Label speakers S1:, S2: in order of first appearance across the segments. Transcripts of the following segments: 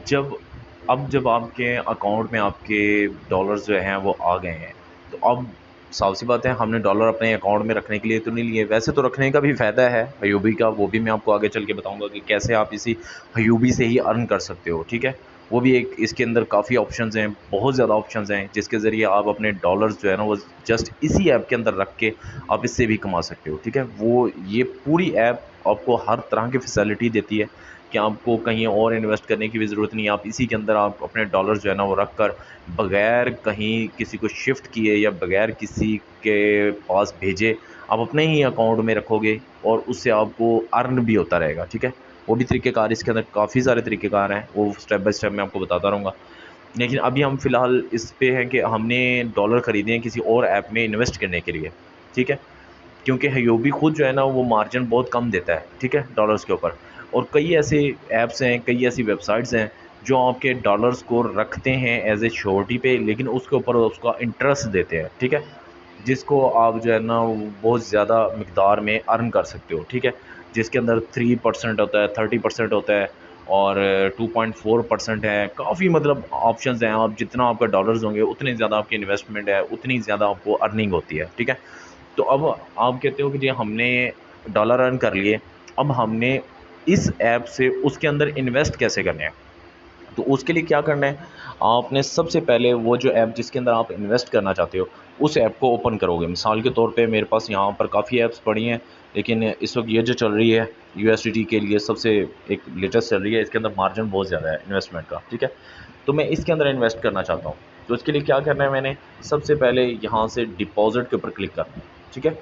S1: जब जब आपके अकाउंट में आपके डॉलर्स जो हैं वो आ गए हैं, तो अब साफ़ सी बात है, हमने डॉलर अपने अकाउंट में रखने के लिए तो नहीं लिए। वैसे तो रखने का भी फ़ायदा है हयूबी का, वो भी मैं आपको आगे चल के बताऊँगा कि कैसे आप इसी हयूबी से ही अर्न कर सकते हो, ठीक है? वो भी एक, इसके अंदर काफ़ी ऑप्शंस हैं, बहुत ज़्यादा ऑप्शंस हैं, जिसके ज़रिए आप अपने डॉलर्स जो है ना वो जस्ट इसी ऐप के अंदर रख के आप इससे भी कमा सकते हो, ठीक है? वो ये पूरी ऐप आपको हर तरह की फ़ैसिलिटी देती है कि आपको कहीं और इन्वेस्ट करने की भी ज़रूरत नहीं है। आप इसी के अंदर आप अपने डॉलर्स जो है ना वो रख कर, बग़ैर कहीं किसी को शिफ्ट किए या बग़ैर किसी के पास भेजे, आप अपने ही अकाउंट में रखोगे और उससे आपको अर्न भी होता रहेगा, ठीक है? वो भी तरीक़ेकार इसके अंदर काफ़ी सारे तरीक़ेकार हैं, वो स्टेप बाय स्टेप मैं आपको बताता रहूँगा। लेकिन अभी हम फ़िलहाल इस पे हैं कि हमने डॉलर ख़रीदे हैं किसी और ऐप में इन्वेस्ट करने के लिए, ठीक है? क्योंकि हयोबी खुद जो है ना वो मार्जिन बहुत कम देता है, ठीक है, डॉलर्स के ऊपर। और कई ऐसे ऐप्स हैं, कई ऐसी वेबसाइट्स हैं जो आपके डॉलर्स को रखते हैं एज़ ए श्योरिटी पे, लेकिन उसके ऊपर उसका इंटरेस्ट देते हैं, ठीक है? जिसको आप जो है ना वो बहुत ज़्यादा मिकदार में अर्न कर सकते हो, ठीक है? जिसके अंदर 3% होता है, 30% होता है और 2.4% है। काफ़ी मतलब ऑप्शंस हैं, आप जितना आपका डॉलर्स होंगे उतनी ज़्यादा आपकी इन्वेस्टमेंट है, उतनी ज़्यादा आपको अर्निंग होती है, ठीक है? तो अब आप कहते हो कि जी हमने डॉलर अर्न कर लिए, अब हमने इस ऐप से उसके अंदर इन्वेस्ट कैसे करने हैं? तो उसके लिए क्या करना है, आपने सबसे पहले वो जो ऐप जिसके अंदर आप इन्वेस्ट करना चाहते हो, उस ऐप को ओपन करोगे। मिसाल के तौर पे मेरे पास यहाँ पर काफ़ी ऐप्स पड़ी हैं, लेकिन इस वक्त ये जो चल रही है यूएसडीटी के लिए सबसे एक लेटेस्ट चल रही है, इसके अंदर मार्जिन बहुत ज़्यादा है इन्वेस्टमेंट का, ठीक है? तो मैं इसके अंदर इन्वेस्ट करना चाहता हूँ। तो इसके लिए क्या करना है, मैंने सबसे पहले यहाँ से डिपॉज़िट के ऊपर क्लिक करना है, ठीक है?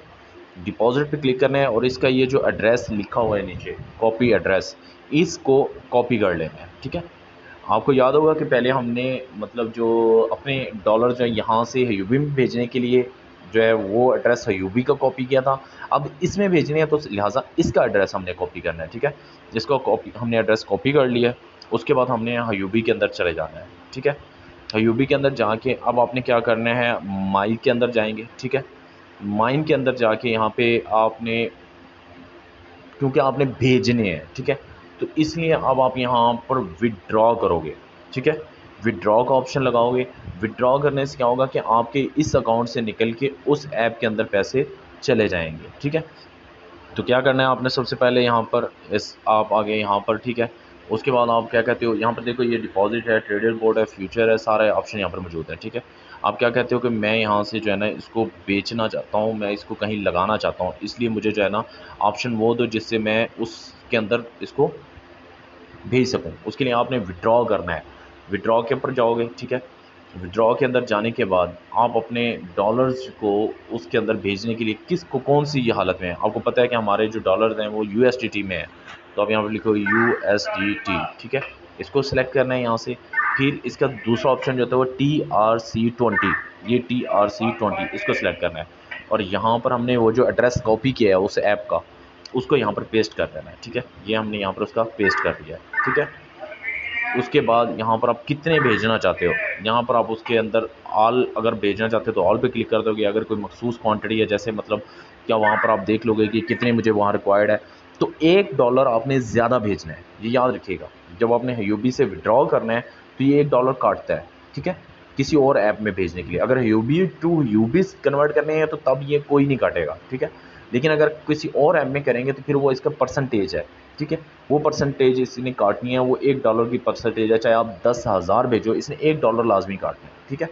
S1: डिपॉज़िट पे क्लिक करना है और इसका ये जो एड्रेस लिखा हुआ है नीचे, कॉपी एड्रेस, इसको कॉपी कर लेना है, ठीक है? आपको याद होगा कि पहले हमने मतलब जो अपने डॉलर जो है यहाँ से हयूबी में भेजने के लिए जो है वो एड्रेस हयूबी का कॉपी किया था। अब इसमें भेजने है तो लिहाजा इसका एड्रेस हमने कॉपी करना है, ठीक है? जिसको कॉपी हमने एड्रेस कॉपी कर लिया है, उसके बाद हमने हयूबी के अंदर चले जाना है, ठीक है? हयूबी के अंदर जाके अब आपने क्या करना है, माई के अंदर जाएँगे, ठीक है? माइन के अंदर जाके यहाँ पे आपने, क्योंकि आपने भेजने हैं, ठीक है? तो इसलिए अब आप यहाँ पर विथड्रॉ करोगे, ठीक है? विथड्रॉ का ऑप्शन लगाओगे। विथड्रॉ करने से क्या होगा कि आपके इस अकाउंट से निकल के उस ऐप के अंदर पैसे चले जाएँगे, ठीक है? तो क्या करना है आपने, सबसे पहले यहाँ पर इस आप आ गए यहाँ पर, ठीक है? उसके बाद आप क्या कहते हो, यहाँ पर देखो ये डिपॉज़िट है, ट्रेडेड बोर्ड है, फ्यूचर है, सारे ऑप्शन यहाँ पर मौजूद हैं, ठीक है? आप क्या कहते हो कि मैं यहाँ से जो है ना इसको बेचना चाहता हूँ, मैं इसको कहीं लगाना चाहता हूँ, इसलिए मुझे जो है ना ऑप्शन वो दो जिससे मैं उसके अंदर इसको भेज सकूँ। उसके लिए आपने विथड्रॉ करना है। विथड्रॉ के ऊपर जाओगे, ठीक है? विथड्रॉ के अंदर जाने के बाद आप अपने डॉलर्स को उसके अंदर भेजने के लिए किसको कौन-सी ये हालत में है, आपको पता है कि हमारे जो डॉलर्स हैं वो यूएसडीटी में है। तो आप यहाँ पे लिखो यूएसडीटी, ठीक है? इसको सेलेक्ट करना है यहाँ से। फिर इसका दूसरा ऑप्शन जो होता है वो TRC20, ये TRC20 इसको सेलेक्ट करना है और यहाँ पर हमने वो जो एड्रेस कॉपी किया है उस ऐप का, उसको यहाँ पर पेस्ट कर देना है, ठीक है? ये हमने यहाँ पर उसका पेस्ट कर दिया है, ठीक है? उसके बाद यहाँ पर आप कितने भेजना चाहते हो, यहाँ पर आप उसके अंदर ऑल अगर भेजना चाहते हो तो ऑल पे क्लिक कर दोगे। अगर कोई मखसूस क्वांटिटी है, जैसे मतलब क्या वहाँ पर आप देख लोगे कि कितने मुझे वहाँ रिक्वायर्ड है, तो $1 आपने ज़्यादा भेजना है, ये याद रखिएगा। जब आपने हयूबी से विड्रॉ करना है तो ये $1 काटता है, ठीक है? किसी और ऐप में भेजने के लिए। अगर हयूबी टू हयूबी कन्वर्ट करने हैं तो तब ये कोई नहीं काटेगा, ठीक है? लेकिन अगर किसी और ऐप में करेंगे तो फिर वो इसका परसेंटेज है, ठीक है? वो परसेंटेज इसने काटनी है, वो $1 की परसेंटेज है, चाहे आप 10,000 भेजो, इसने $1 लाज़मी काटना है, ठीक है?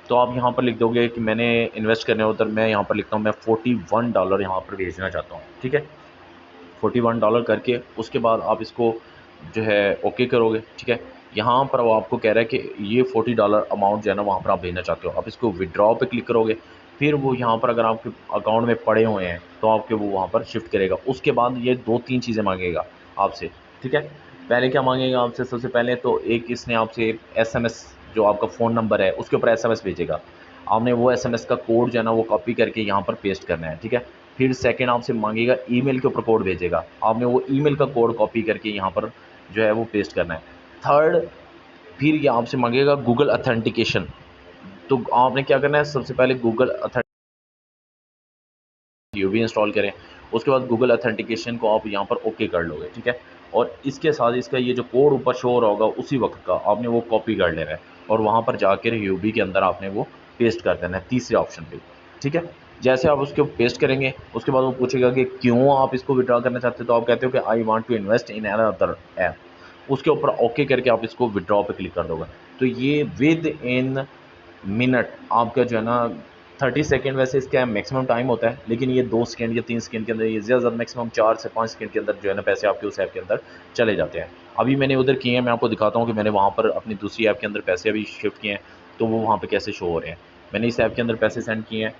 S1: तो आप यहाँ पर लिख दोगे कि मैंने इन्वेस्ट करने उधर, मैं यहाँ पर लिखता हूँ मैं $41 यहाँ पर भेजना चाहता हूँ, ठीक है? $41 करके उसके बाद आप इसको जो है ओके करोगे, ठीक है? यहाँ पर वो आपको कह रहा है कि ये $40 अमाउंट जो है ना वहाँ पर आप भेजना चाहते हो। आप इसको विथड्रॉ पे क्लिक करोगे, फिर वो यहाँ पर अगर आपके अकाउंट में पड़े हुए हैं तो आपके वो वहाँ पर शिफ्ट करेगा। उसके बाद ये 2-3 चीज़ें माँगेगा आपसे, ठीक है? पहले क्या माँगेगा आपसे, सबसे पहले तो एक इसने आपसे एसएमएस, जो आपका फ़ोन नंबर है उसके ऊपर एसएमएस भेजेगा। आपने वो एसएमएस का कोड जो है ना वो कॉपी करके यहाँ पर पेस्ट करना है, ठीक है? फिर सेकंड आपसे माँगेगा ईमेल के ऊपर कोड भेजेगा। आपने वो ईमेल का कोड कॉपी करके यहाँ पर जो है वो पेस्ट करना है। थर्ड, फिर ये आपसे माँगेगा गूगल ऑथेंटिकेशन। तो आपने क्या करना है, सबसे पहले गूगल ये भी इंस्टॉल करें। उसके बाद गूगल ऑथेंटिकेशन को आप यहाँ पर ओके कर लोगे, ठीक है? और इसके साथ इसका ये जो कोड ऊपर शो हो रहा होगा उसी वक्त का आपने वो कॉपी कर लेना है और वहाँ पर जाकर यूबी के अंदर आपने वो पेस्ट कर देना है तीसरे ऑप्शन पे। ठीक है, जैसे आप उसके पेस्ट करेंगे उसके बाद वो पूछेगा कि क्यों आप इसको विड्रॉ करना चाहते हो, तो आप कहते हो कि I want to invest in another app, उसके ऊपर ओके करके आप इसको विड्रॉ पे क्लिक कर दोगे। तो ये विद इन मिनट आपका जो है ना 30 सेकेंड वैसे इसका मैक्सिमम टाइम होता है, लेकिन ये 2 सेकेंड या 3 सेकेंड के अंदर, ये ज़्यादा मैक्सिमम 4 से 5 सेकेंड के अंदर जो है ना पैसे आपके उस ऐप के अंदर चले जाते हैं। अभी मैंने उधर किए हैं, मैं आपको दिखाता हूँ कि मैंने वहाँ पर अपनी दूसरी ऐप के अंदर पैसे अभी शिफ्ट किए हैं, तो वो वहाँ पे कैसे शो हो रहे हैं। मैंने इस ऐप के अंदर पैसे सेंड किए हैं,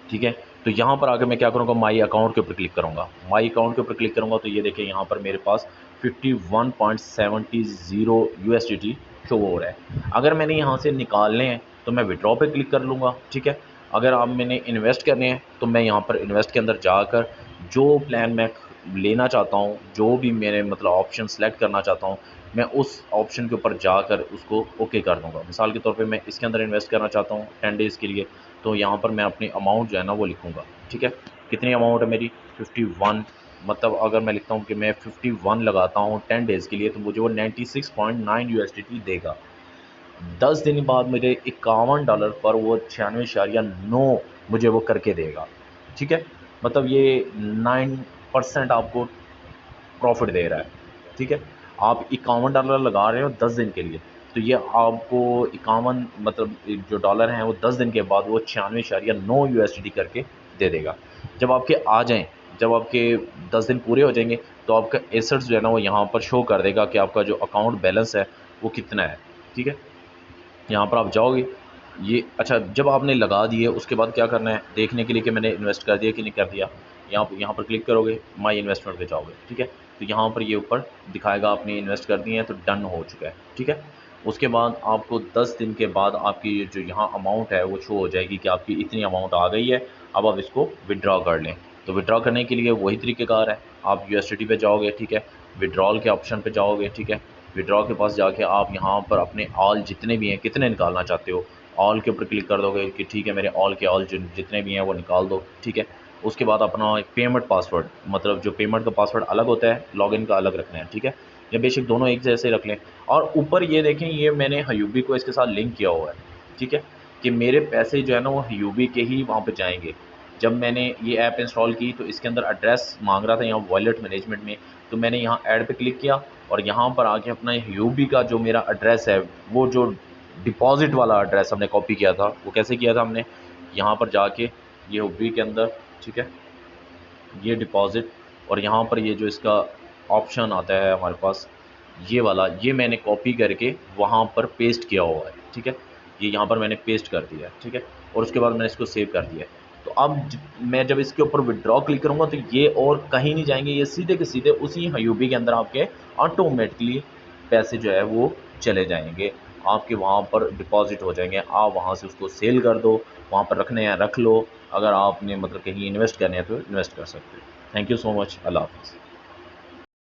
S1: ठीक है। तो यहाँ पर आकर मैं क्या करूँगा, माई अकाउंट के ऊपर क्लिक करूँगा। माई अकाउंट के ऊपर क्लिक करूँगा तो ये देखिए यहाँ पर मेरे पास 51.70 USDT शो हो रहा है। अगर मैंने यहाँ से निकालने हैं तो मैं विड्रॉ पे क्लिक कर लूँगा, ठीक है। अगर आप मैंने इन्वेस्ट करने हैं तो मैं यहाँ पर इन्वेस्ट के अंदर जाकर जो प्लान मैं लेना चाहता हूँ, जो भी मेरे मतलब ऑप्शन सेलेक्ट करना चाहता हूँ, मैं उस ऑप्शन के ऊपर जाकर उसको ओके कर दूँगा। मिसाल के तौर पे मैं इसके अंदर इन्वेस्ट करना चाहता हूँ 10 डेज़ के लिए, तो यहाँ पर मैं अपनी अमाउंट जो है ना वो लिखूँगा, ठीक है। कितनी अमाउंट है मेरी 51, मतलब अगर मैं लिखता हूँ कि मैं 51 लगाता हूँ 10 डेज़ के लिए तो मुझे वो 96.9 USDT देगा। 10 दिन बाद मुझे $51 पर वो 96.9 मुझे वो करके देगा, ठीक है। मतलब ये 9% आपको प्रॉफिट दे रहा है, ठीक है। आप $51 लगा रहे हो 10 दिन के लिए, तो ये आपको 51 मतलब जो डॉलर हैं वो 10 दिन के बाद वो 96.9 USDT करके दे देगा। जब आपके आ जाएँ, जब आपके 10 दिन पूरे हो जाएंगे तो आपका एसेट्स जो है ना वो यहाँ पर शो कर देगा कि आपका जो अकाउंट बैलेंस है वो कितना है, ठीक है। यहाँ पर आप जाओगे, ये अच्छा जब आपने लगा दिए उसके बाद क्या करना है देखने के लिए कि मैंने इन्वेस्ट कर दिया कि नहीं कर दिया, यहाँ पर क्लिक करोगे, माई इन्वेस्टमेंट पे जाओगे, ठीक है। तो यहाँ पर ये ऊपर दिखाएगा आपने इन्वेस्ट कर दिए हैं तो डन हो चुका है, ठीक है। उसके बाद आपको 10 दिन के बाद आपकी जो यहाँ अमाउंट है वो शो हो जाएगी कि आपकी इतनी अमाउंट आ गई है, अब आप इसको विड्रॉ कर लें। तो विड्रॉ करने के लिए वही तरीक़ेकार है, आप USDT पे जाओगे, ठीक है, विड्रॉल के ऑप्शन पे जाओगे, ठीक है। विड्रॉ के पास जाके आप यहाँ पर अपने ऑल जितने भी हैं कितने निकालना चाहते हो, ऑल के ऊपर क्लिक कर दोगे कि ठीक है मेरे ऑल के ऑल जितने भी हैं वो निकाल दो, ठीक है। उसके बाद अपना एक पेमेंट पासवर्ड, मतलब जो पेमेंट का पासवर्ड अलग होता है, लॉगिन का अलग रखना है, ठीक है। या बेशक दोनों एक जैसे रख लें। और ऊपर ये देखें, ये मैंने हयूबी को इसके साथ लिंक किया हुआ है, ठीक है, कि मेरे पैसे जो है ना वो हयूबी के ही वहाँ पे जाएंगे। जब मैंने ये ऐप इंस्टॉल की तो इसके अंदर एड्रेस मांग रहा था यहाँ वॉलेट मैनेजमेंट में, तो मैंने यहाँ ऐड पे क्लिक किया और यहाँ पर आके अपना यूबी का जो मेरा एड्रेस है, वो जो डिपॉज़िट वाला एड्रेस हमने कॉपी किया था, वो कैसे किया था हमने, यहाँ पर जाके ये यूबी के अंदर, ठीक है, ये डिपॉज़िट और यहाँ पर ये जो इसका ऑप्शन आता है हमारे पास ये वाला, ये मैंने कॉपी करके वहाँ पर पेस्ट किया हुआ है, ठीक है। ये यहाँ पर मैंने पेस्ट कर दिया है, ठीक है, और उसके बाद मैंने इसको सेव कर दिया है। तो अब मैं जब इसके ऊपर विड्रॉ क्लिक करूँगा तो ये और कहीं नहीं जाएंगे, ये सीधे के सीधे उसी यूबी के अंदर आपके ऑटोमेटिकली पैसे जो है वो चले जाएंगे, आपके वहाँ पर डिपॉज़िट हो जाएंगे। आप वहाँ से उसको सेल कर दो, वहाँ पर रखने हैं रख लो, अगर आपने मतलब कहीं इन्वेस्ट करने हैं तो इन्वेस्ट कर सकते हो। थैंक यू सो मच, अल्लाह हाफ़िज़।